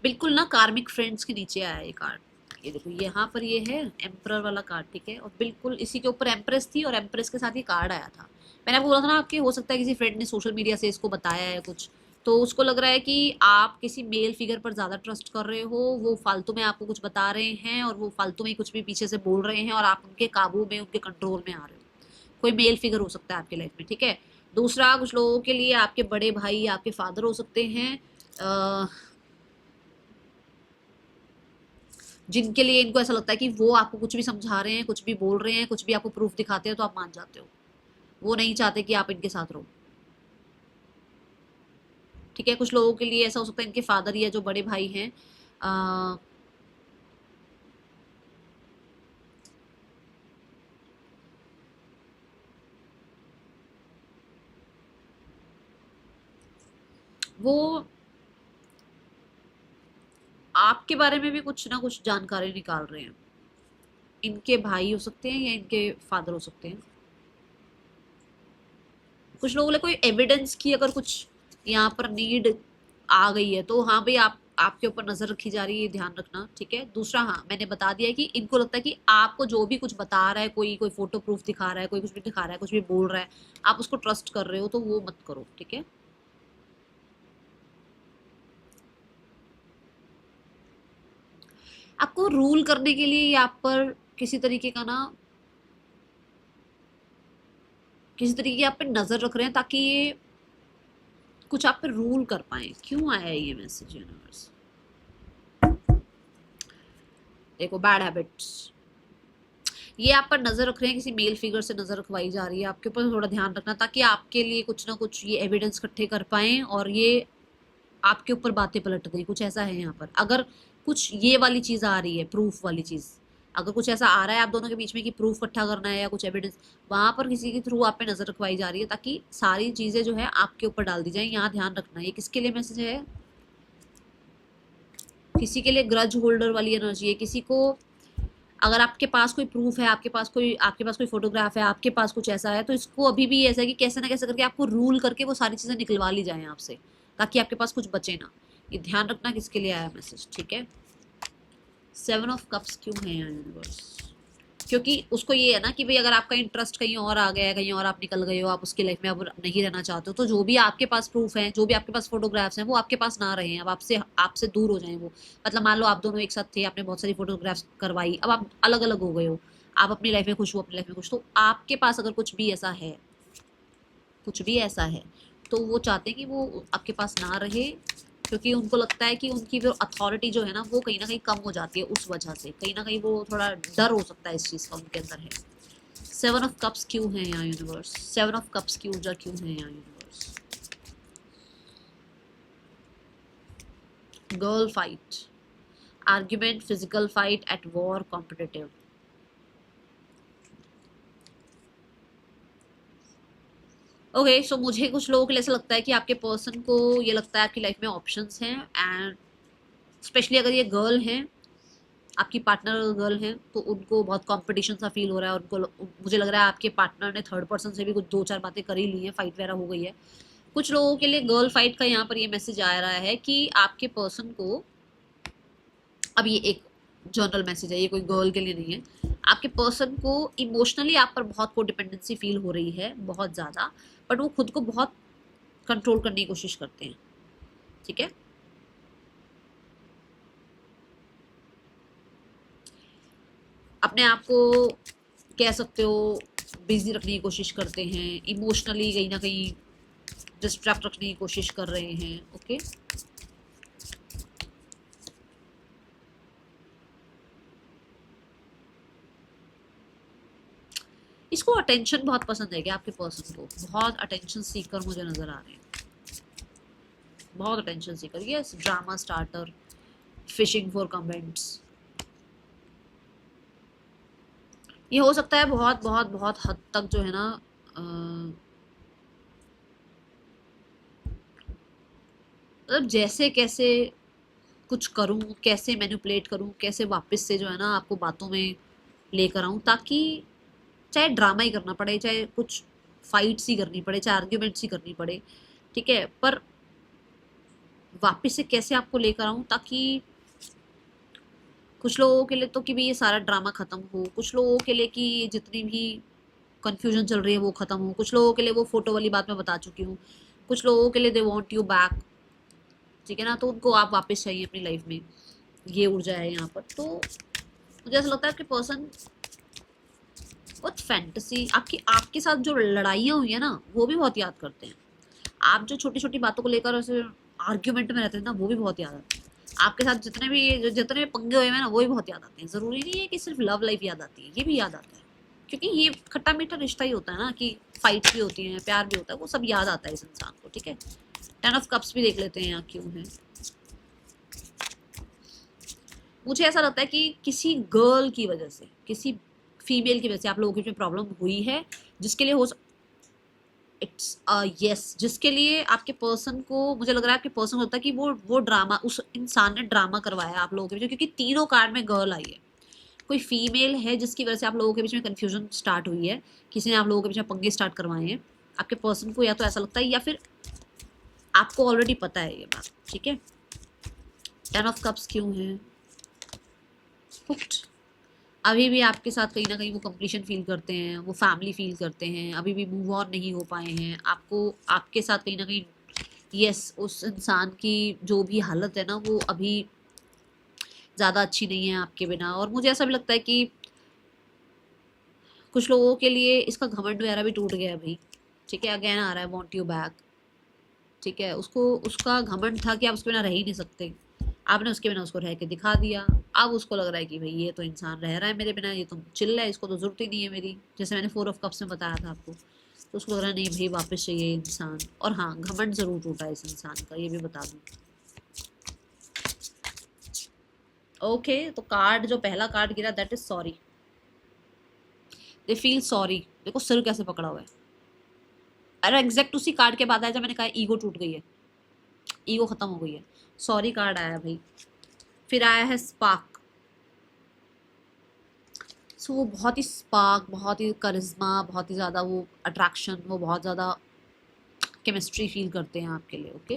बिल्कुल ना कार्मिक फ्रेंड्स के नीचे आया ये कार्ड, ये देखो यहाँ पर ये है एम्परर वाला कार्ड, ठीक है। और बिल्कुल इसी के ऊपर एम्प्रेस थी और एम्प्रेस के साथ ये कार्ड आया था। मैंने आपको बोला था ना आपके हो सकता है किसी फ्रेंड ने सोशल मीडिया से इसको बताया है कुछ, तो उसको लग रहा है कि आप किसी मेल फिगर पर ज़्यादा ट्रस्ट कर रहे हो, वो फालतू में आपको कुछ बता रहे हैं और वो फालतू में कुछ भी पीछे से बोल रहे हैं और आप उनके काबू में, उनके कंट्रोल में आ रहे हो। कोई मेल फिगर हो सकता है आपके लाइफ में, ठीक है। दूसरा, कुछ लोगों के लिए आपके बड़े भाई या आपके फादर हो सकते हैं, जिनके लिए इनको ऐसा लगता है कि वो आपको कुछ भी समझा रहे हैं, कुछ भी बोल रहे हैं, कुछ भी आपको प्रूफ दिखाते हैं तो आप मान जाते हो। वो नहीं चाहते कि आप इनके साथ रहो, ठीक है। कुछ लोगों के लिए ऐसा हो सकता है इनके फादर या जो बड़े भाई हैं वो आपके बारे में भी कुछ ना कुछ जानकारी निकाल रहे हैं। इनके भाई हो सकते हैं या इनके फादर हो सकते हैं। कुछ लोगों के लिए कोई एविडेंस की अगर कुछ यहाँ पर नीड आ गई है तो हाँ भाई आप आपके ऊपर नजर रखी जा रही है, ये ध्यान रखना, ठीक है। दूसरा, हाँ मैंने बता दिया है कि इनको लगता है कि आपको जो भी कुछ बता रहा है, कोई कोई फोटो प्रूफ दिखा रहा है, कोई कुछ भी दिखा रहा है, कुछ भी बोल रहा है, आप उसको ट्रस्ट कर रहे हो, तो वो मत करो, ठीक है। आपको रूल करने के लिए आप पर किसी तरीके का ना, किसी तरीके की आप पे नजर रख रहे हैं ताकि ये कुछ आप पे रूल कर पाए। क्यों आया है ये मैसेज यूनिवर्स? देखो, बैड हैबिट्स, ये आप पर नजर रख रहे हैं, किसी मेल फिगर से नजर रखवाई जा रही है आपके ऊपर, थोड़ा ध्यान रखना ताकि आपके लिए कुछ ना कुछ ये एविडेंस इकट्ठे कर पाए और ये आपके ऊपर बातें पलट दें। कुछ ऐसा है यहाँ पर। अगर कुछ ये वाली चीज आ रही है, प्रूफ वाली चीज, अगर कुछ ऐसा आ रहा है आप दोनों के बीच में कि प्रूफ इकट्ठा करना है या कुछ एविडेंस, वहां पर किसी के थ्रू आप पे नजर रखवाई जा रही है ताकि सारी चीजें जो है आपके ऊपर डाल दी जाए। यहाँ ध्यान रखना, ये किसके लिए मैसेज है? किसी के लिए ग्रज होल्डर वाली एनर्जी है। किसी को, अगर आपके पास कोई प्रूफ है, आपके पास कोई फोटोग्राफ है, आपके पास कुछ ऐसा है, तो इसको अभी भी ऐसा है कि कैसे ना कैसे करके आपको रूल करके वो सारी चीजें निकलवा ली जाए आपसे, ताकि आपके पास कुछ बचे ना। ये ध्यान रखना किसके लिए आया मैसेज, ठीक है। 7 ऑफ कप्स क्यों है यहाँ यूनिवर्स? क्योंकि उसको ये है ना कि भाई अगर आपका इंटरेस्ट कहीं और आ गया है, कहीं और आप निकल गए हो, आप उसकी लाइफ में अब नहीं रहना चाहते हो, तो जो भी आपके पास प्रूफ है, जो भी आपके पास फोटोग्राफ्स हैं, वो आपके पास ना रहे, अब आपसे आपसे दूर हो जाए वो। मतलब मान लो आप दोनों एक साथ थे, आपने बहुत सारी फोटोग्राफ्स करवाई, अब आप अलग अलग हो गए हो, आप अपनी लाइफ में खुश हो, अपनी लाइफ में खुश, तो आपके पास अगर कुछ भी ऐसा है, कुछ भी ऐसा है, तो वो चाहते हैं कि वो आपके पास ना रहे, क्योंकि उनको लगता है कि उनकी जो अथॉरिटी जो है ना, वो कहीं ना कहीं कम हो जाती है उस वजह से। कहीं ना कहीं वो थोड़ा डर हो सकता है इस चीज़ का उनके अंदर है। 7 ऑफ कप्स क्यों है यहाँ यूनिवर्स? 7 ऑफ कप्स की ऊर्जा क्यों है यहाँ universe? Girl fight, argument, physical fight, at war, competitive. Okay, so मुझे कुछ लोगों के लिए ऐसा लगता है कि आपके पर्सन को ये लगता है आपकी लाइफ में ऑप्शंस हैं, एंड स्पेशली अगर ये गर्ल हैं, आपकी पार्टनर गर्ल हैं, तो उनको बहुत कंपटीशन सा फील हो रहा है, और उनको, मुझे लग रहा है आपके पार्टनर ने थर्ड पर्सन से भी कुछ दो चार बातें कर ही ली हैं, फाइट वगैरह हो गई है। कुछ लोगों के लिए गर्ल फाइट का यहाँ पर ये मैसेज आ रहा है कि आपके पर्सन को, अब ये एक जनरल मैसेज है, ये कोई गर्ल के लिए नहीं है, आपके पर्सन को इमोशनली आप पर बहुत को डिपेंडेंसी फील हो रही है, बहुत ज़्यादा, बट वो खुद को बहुत कंट्रोल करने की कोशिश करते हैं, ठीक है। अपने आप को कह सकते हो बिजी रखने की कोशिश करते हैं, इमोशनली कहीं ना कहीं डिस्ट्रैक्ट रखने की कोशिश कर रहे हैं, ओके। इसको अटेंशन बहुत पसंद है क्या आपके पर्सन को? बहुत अटेंशन सीकर मुझे नजर आ रहे हैं, बहुत attention seeker, yes, drama starter, fishing for comments. ये हो सकता है बहुत बहुत बहुत हद तक जो है ना, मतलब जैसे कैसे कुछ करूं, कैसे मैनिपुलेट करूं, कैसे वापस से जो है ना आपको बातों में लेकर आऊं, ताकि चाहे ड्रामा ही करना पड़े, चाहे कुछ फाइट्स ही करनी पड़े, चाहे आर्ग्यूमेंट्स ही करनी पड़े, ठीक है, पर वापस से कैसे आपको लेकर आऊं ताकि कुछ लोगों के लिए तो कि भी ये सारा ड्रामा खत्म हो, कुछ लोगों के लिए कि जितनी भी कंफ्यूजन चल रही है वो खत्म हो, कुछ लोगों के लिए वो फोटो वाली बात मैं बता चुकी हूँ, कुछ लोगों के लिए दे वांट यू बैक, ठीक है ना, तो उनको आप वापस चाहिए अपनी लाइफ में, ये ऊर्जा है यहाँ पर। तो मुझे ऐसा लगता है आपके पर्सन बहुत फैंटेसी, आपके साथ जो लड़ाइयाँ हुई है ना, वो भी बहुत याद करते हैं। आप जो छोटी छोटी बातों को लेकर ऐसे आर्ग्यूमेंट में रहते हैं ना, वो भी बहुत याद आते हैं आपके साथ। जितने भी पंगे हुए हैं ना, वो भी बहुत याद आते हैं। जरूरी नहीं है कि सिर्फ लव लाइफ याद आती है, ये भी याद आता है, क्योंकि ये खट्टा मीठा रिश्ता ही होता है ना, कि फाइट भी होती है, प्यार भी होता है, वो सब याद आता है इस इंसान को, ठीक है। 10 ऑफ कप्स भी देख लेते हैं यहाँ क्यों है। मुझे ऐसा लगता है कि किसी गर्ल की वजह से, किसी फीमेल की वजह से आप लोगों के बीच में प्रॉब्लम हुई है, जिसके लिए हो इट्स यस, जिसके लिए आपके पर्सन को, मुझे लग रहा है आपके पर्सन को लगता है कि वो ड्रामा, उस इंसान ने ड्रामा करवाया आप लोगों के बीच में, क्योंकि तीनों कार्ड में गर्ल आई है। कोई फीमेल है जिसकी वजह से आप लोगों के बीच में कन्फ्यूजन स्टार्ट हुई है, किसी ने आप लोगों के बीच में पंगे स्टार्ट करवाए हैं आपके पर्सन को, या तो ऐसा लगता है या फिर आपको ऑलरेडी पता है ये बात, ठीक है। टेन ऑफ कप्स क्यों है? हुक्ड। अभी भी आपके साथ कहीं ना कहीं वो कंप्लीशन फील करते हैं, वो फैमिली फील करते हैं, अभी भी मूव ऑन नहीं हो पाए हैं। आपको आपके साथ कहीं ना कहीं यस उस इंसान की जो भी हालत है ना वो अभी ज़्यादा अच्छी नहीं है आपके बिना। और मुझे ऐसा भी लगता है कि कुछ लोगों के लिए इसका घमंड वगैरह भी टूट गया है भाई। ठीक है, अगेन आ रहा है वांट यू बैक। ठीक है, उसको उसका घमंड था कि आप उसके बिना रह ही नहीं सकते, आपने उसके बिना उसको रह के दिखा दिया। अब उसको लग रहा है कि भाई ये तो इंसान रह रहा है मेरे बिना, ये तो चिल्ला है, इसको तो जरूरत ही नहीं है मेरी, जैसे मैंने 4 ऑफ कप्स में बताया था आपको। तो उसको लग रहा है नहीं भाई वापस चाहिए इंसान। और हाँ, घमंड जरूर टूटा है इस इंसान का, ये भी बता दूं। ओके, तो कार्ड जो पहला कार्ड गिरा that is sorry. They feel sorry. देखो सिर कैसे पकड़ा हुआ है। अरे एग्जैक्ट उसी कार्ड के बाद आया जब मैंने कहा ईगो टूट गई है, ईगो खत्म हो गई है। सॉरी कार्ड आया भाई। फिर आया है स्पार्क। सो वो बहुत ही स्पार्क, बहुत ही करिश्मा, बहुत ही ज़्यादा वो अट्रैक्शन, वो बहुत ज़्यादा केमिस्ट्री फील करते हैं आपके लिए। ओके,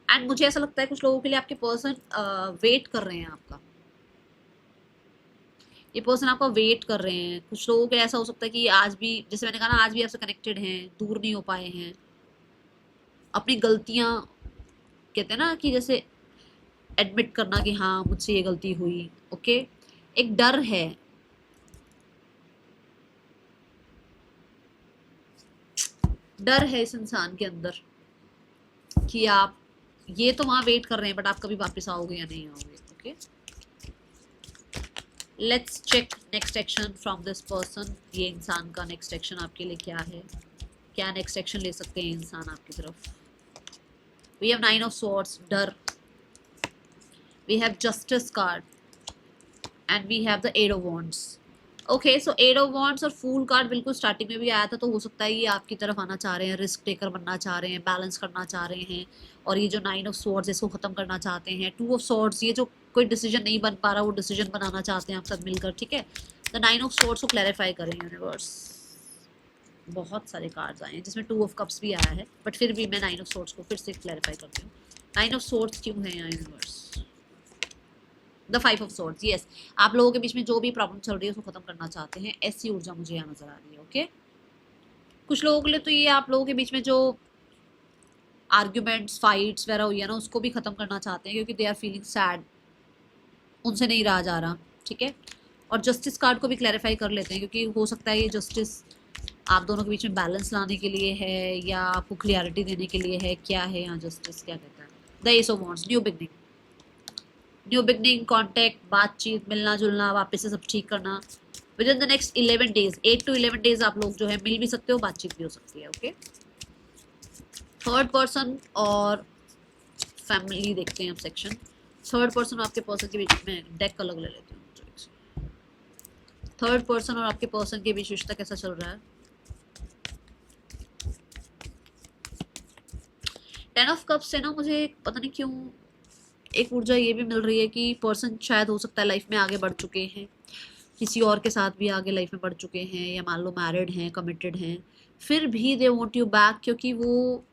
एंड मुझे ऐसा लगता है कुछ लोगों के लिए आपके पर्सन वेट कर रहे हैं आपका। ये पर्सन आपका वेट कर रहे हैं। कुछ लोगों के लिए ऐसा हो सकता है कि आज भी, जैसे मैंने कहा ना, आज भी आपसे कनेक्टेड हैं, दूर नहीं हो पाए हैं। अपनी गलतियां, कहते हैं ना कि जैसे एडमिट करना कि हाँ मुझसे ये गलती हुई। ओके, एक डर है, डर है इस इंसान के अंदर कि आप ये तो वहां वेट कर रहे हैं बट आप कभी वापस आओगे या नहीं आओगे। Okay, let's check next action from this person. ये इंसान का नेक्स्ट एक्शन आपके लिए क्या है? क्या नेक्स्ट एक्शन ले सकते हैं इंसान आपकी तरफ? वी हैव 9 ऑफ स्वॉर्ड्स, डर। We have justice card and we have the 8 of wands. Okay, so 8 of wands और फूल कार्ड बिल्कुल स्टार्टिंग में भी आया था, तो हो सकता है ये आपकी तरफ आना चाह रहे हैं, रिस्क टेकर बनना चाह रहे हैं, बैलेंस करना चाह रहे हैं। और ये जो 9 ऑफ स्वॉर्ड्स इसको खत्म करना चाहते हैं। 2 ऑफ स्वॉर्ड्स, ये जो कोई डिसीजन नहीं बन पा रहा वो डिसीजन बनाना चाहते हैं आप सब मिलकर। ठीक है, द 9 ऑफ स्वॉर्ड्स को क्लैरिफाई करें यूनिवर्स। बहुत सारे कार्ड्स आए हैं जिसमें 2 ऑफ कप्स भी आया है, बट फिर भी मैं 9 ऑफ स्वॉर्ड्स को फिर से क्लैरिफाई करती हूँ। 9 ऑफ स्वॉर्ड्स क्यों है यहाँ universe? The 5 of swords, yes. आप लोगों के बीच में जो भी प्रॉब्लम चल रही है उसको खत्म करना चाहते हैं, ऐसी ऊर्जा मुझे यहाँ नजर आ रही है। ओके, कुछ लोगों के लिए तो ये आप लोगों के बीच में जो आर्ग्यूमेंट्स, फाइट्स वगैरह हुई है ना, उसको भी खत्म करना चाहते हैं क्योंकि दे आर फीलिंग सैड, उनसे नहीं रहा जा रहा। ठीक है, और जस्टिस कार्ड को भी क्लैरिफाई कर लेते हैं क्योंकि हो सकता है ये जस्टिस आप दोनों के बीच में बैलेंस लाने के लिए है या आपको क्लियरिटी देने के लिए है। क्या है यहाँ जस्टिस, क्या कहता है? The S of wands, new beginning. New beginning, contact, बातचीत, मिलना जुलना, वापस से सब ठीक करना। With in the next 11 days, 8 to 11 days आप लोग जो है मिल भी सकते हो, बातचीत भी हो सकती है। ओके, थर्ड पर्सन और फैमिली देखते हैं हम सेक्शन। थर्ड पर्सन और आपके पर्सन के बीच में डेक अलग ले लेते हैं। थर्ड पर्सन और आपके पर्सन के बीच रिश्ता कैसा चल रहा है? 10 ऑफ कप्स से ना मुझे पता नहीं क्यों एक ऊर्जा ये भी मिल रही है कि पर्सन शायद हो सकता है लाइफ में आगे बढ़ चुके हैं, किसी और के साथ भी आगे लाइफ में बढ़ चुके हैं, या मान लो मैरिड हैं, कमिटेड हैं, फिर भी दे वांट यू बैक क्योंकि वो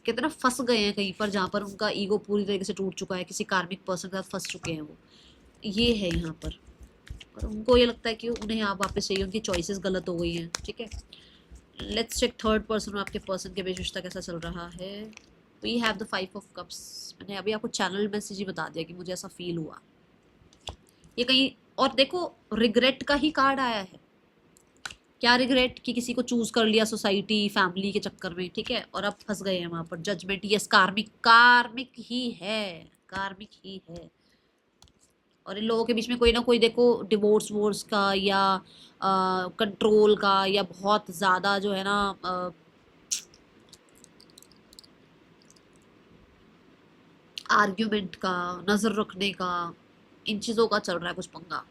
कितना फंस गए हैं कहीं पर जहाँ पर उनका ईगो पूरी तरीके से टूट चुका है, किसी कार्मिक पर्सन के साथ फंस चुके हैं वो। ये है यहाँ पर, और उनको ये लगता है कि उन्हें आप वापस चाहिए, उनकी चॉइसेस गलत हो गई हैं। ठीक है, लेट्स चेक थर्ड पर्सन और आपके पर्सन के बीच रिश्ता कैसा चल रहा है। We have the 5 of cups. मैंने अभी आपको चैनल मैसेज ही बता दिया कि मुझे ऐसा फील हुआ ये कहीं। और देखो रिग्रेट का ही कार्ड आया है। क्या रिग्रेट? कि किसी को चूज कर लिया सोसाइटी, फैमिली के चक्कर में। ठीक है, और अब फंस गए हैं वहां पर। जजमेंट, यस, कार्मिक, कार्मिक ही है, कार्मिक ही है। और इन लोगों के बीच में कोई ना कोई देखो डिवोर्स वोर्स का या कंट्रोल का या बहुत ज़्यादा जो है ना आर्ग्यूमेंट का, नज़र रखने का, इन चीज़ों का चल रहा है कुछ पंगा।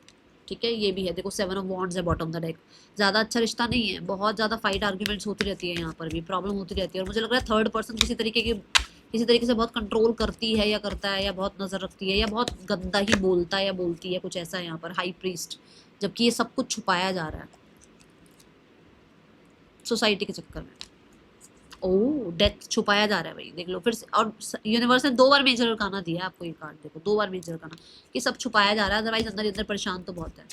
ठीक है, ये भी है। देखो 7 ऑफ वॉन्ड्स है बॉटम द डेक। ज़्यादा अच्छा रिश्ता नहीं है, बहुत ज़्यादा फाइट आर्ग्यूमेंट्स होती रहती है यहाँ पर भी, प्रॉब्लम होती रहती है। और मुझे लग रहा है थर्ड पर्सन किसी तरीके से बहुत कंट्रोल करती है या करता है, या बहुत नज़र रखती है, या बहुत गंदा ही बोलता है या बोलती है, कुछ ऐसा है यहाँ पर। हाई प्रीस्ट, जबकि ये सब कुछ छुपाया जा रहा है सोसाइटी के चक्कर में। ओह, डेथ छुपाया जा रहा है भाई, देख लो फिर से। और यूनिवर्स ने 2 बार मेजर अरकाना दिया है आपको, ये कार्ड देखो 2 बार मेजर अरकाना, कि सब छुपाया जा रहा है, अदरवाइज अंदर अंदर परेशान तो बहुत है।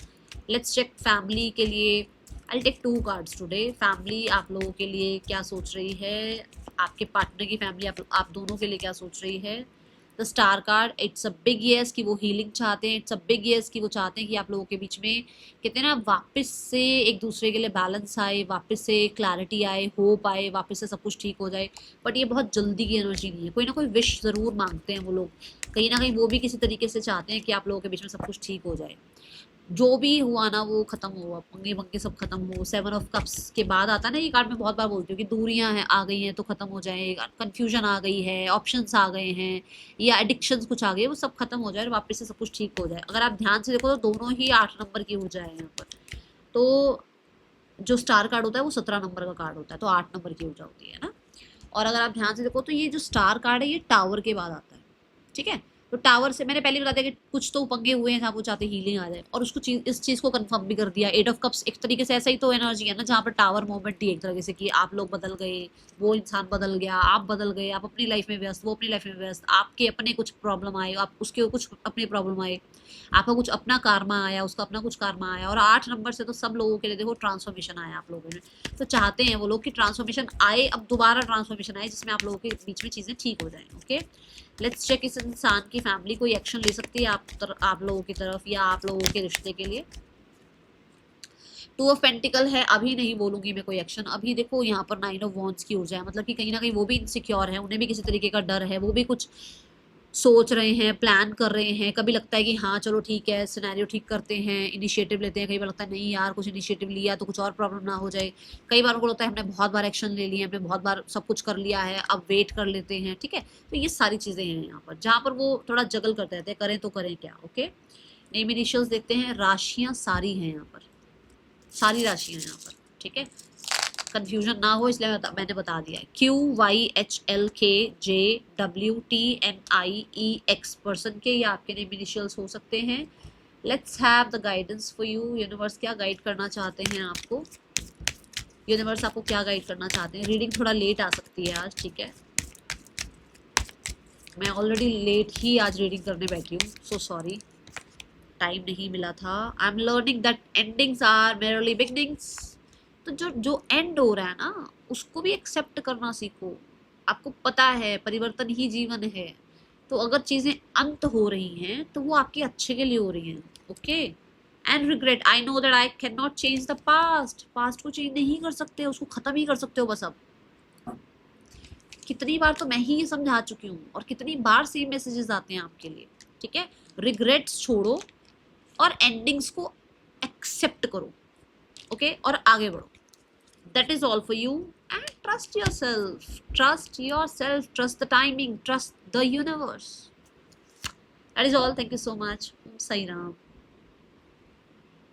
लेट्स चेक फैमिली के लिए। I take 2 cards today. Family आप लोगों के लिए क्या सोच रही है, आपके पार्टनर की फैमिली आप दोनों के लिए क्या सोच रही है। The star card, it's a big yes कि वो हीलिंग चाहते हैं, इट्स अ बिग येस कि वो चाहते हैं कि आप लोगों के बीच में कहते हैं ना वापस से एक दूसरे के लिए बैलेंस आए, वापस से क्लैरिटी आए, होप आए, वापस से सब कुछ ठीक हो जाए। बट ये बहुत जल्दी की एनर्जी नहीं है, कोई ना कोई विश ज़रूर मांगते हैं वो लोग, कहीं ना कहीं वो भी किसी तरीके से चाहते हैं कि आप लोगों के बीच में सब कुछ ठीक हो जाए। जो भी हुआ ना वो खत्म हुआ, पंगे पंगे सब खत्म हो। 7 ऑफ कप्स के बाद आता है ना, ये कार्ड मैं बहुत बार बोलती हूँ कि दूरियां हैं आ गई हैं तो खत्म हो जाए, कंफ्यूजन आ गई है, ऑप्शंस आ गए हैं, या एडिक्शंस कुछ आ गए, वो सब खत्म हो जाए और वापस से सब कुछ ठीक हो जाए। अगर आप ध्यान से देखो तो दोनों ही 8 नंबर की हो जाए यहाँ पर। तो जो स्टार कार्ड होता है वो 17 नंबर का कार्ड होता है, तो 8 नंबर की ऊर्जा होती है ना। और अगर आप ध्यान से देखो तो ये जो स्टार कार्ड है ये टावर के बाद आता है, ठीक है। तो टावर से मैंने पहले बता दिया कि कुछ तो पंगे हुए हैं जहाँ वो चाहते हीलिंग आ जाए, और उसको इस चीज़ को कंफर्म भी कर दिया। 8 ऑफ कप्स एक तरीके से ऐसा ही तो एनर्जी है ना, जहाँ पर टावर मोमेंट ही एक तरीके से कि आप लोग बदल गए, वो इंसान बदल गया, आप बदल गए, आप अपनी लाइफ में व्यस्त, वो अपनी लाइफ में व्यस्त, आपके अपने कुछ प्रॉब्लम आए, आप उसके कुछ अपने प्रॉब्लम आए, आपका कुछ अपना कारमा आया, उसका अपना कुछ कारमा आया। और 8 नंबर से तो सब लोगों के लिए देखो ट्रांसफॉर्मेशन आया आप लोगों में। तो चाहते हैं वो लोग कि ट्रांसफॉर्मेशन आए, अब दोबारा ट्रांसफॉर्मेशन आए जिसमें आप लोगों के बीच में चीज़ें ठीक हो जाएं। ओके, लेट्स चेक इस इंसान की फैमिली कोई एक्शन ले सकती है आप लोगों की तरफ या आप लोगों के रिश्ते के लिए। 2 ऑफ पेंटिकल है, अभी नहीं बोलूंगी मैं कोई एक्शन। अभी देखो यहाँ पर 9 ऑफ वॉन्ड्स की ऊर्जा है, मतलब कि कहीं ना कहीं वो भी इनसिक्योर है, उन्हें भी किसी तरीके का डर है, वो भी कुछ सोच रहे हैं, प्लान कर रहे हैं। कभी लगता है कि हाँ चलो ठीक है सिनेरियो ठीक करते हैं, इनिशिएटिव लेते हैं, कई बार लगता है नहीं यार कुछ इनिशिएटिव लिया तो कुछ और प्रॉब्लम ना हो जाए। कई बार उनको लगता है हमने बहुत बार एक्शन ले लिया, हमने बहुत बार सब कुछ कर लिया है, अब वेट कर लेते हैं, ठीक है। तो ये सारी चीज़ें हैं यहाँ पर जहाँ पर वो थोड़ा जगल करते रहते हैं, करें तो करें क्या। ओके, नेम इनिशियल्स देखते हैं। राशियाँ सारी हैं यहाँ पर, सारी राशियाँ यहाँ पर, ठीक है। कंफ्यूजन ना हो इसलिए मैंने बता दिया है। QYHLKJWTNIEX पर्सन के या आपके नेम इनिशियल्स हो सकते हैं। Let's have the guidance for you. Universe क्या गाइड करना चाहते हैं आपको, यूनिवर्स आपको क्या गाइड करना चाहते हैं। रीडिंग थोड़ा लेट आ सकती है आज, ठीक है। मैं ऑलरेडी लेट ही आज रीडिंग करने बैठी हूँ, सो सॉरी, टाइम नहीं मिला था। I am learning that endings are merely beginnings. तो जो जो एंड हो रहा है ना उसको भी एक्सेप्ट करना सीखो। आपको पता है परिवर्तन ही जीवन है, तो अगर चीजें अंत हो रही हैं तो वो आपके अच्छे के लिए हो रही हैं। Okay, and regret, I know that I can not change the past. Past को चेंज नहीं कर सकते, उसको खत्म ही कर सकते हो बस। अब कितनी बार तो मैं ही ये समझा चुकी हूँ, और कितनी बार सेम मैसेजेस आते हैं आपके लिए, ठीक है। रिग्रेट्स छोड़ो और एंडिंग्स को एक्सेप्ट करो, ओके, और आगे बढ़ो। That is all for you, and trust yourself, trust the timing, trust the universe. That is all. Thank you so much. Sai Ram.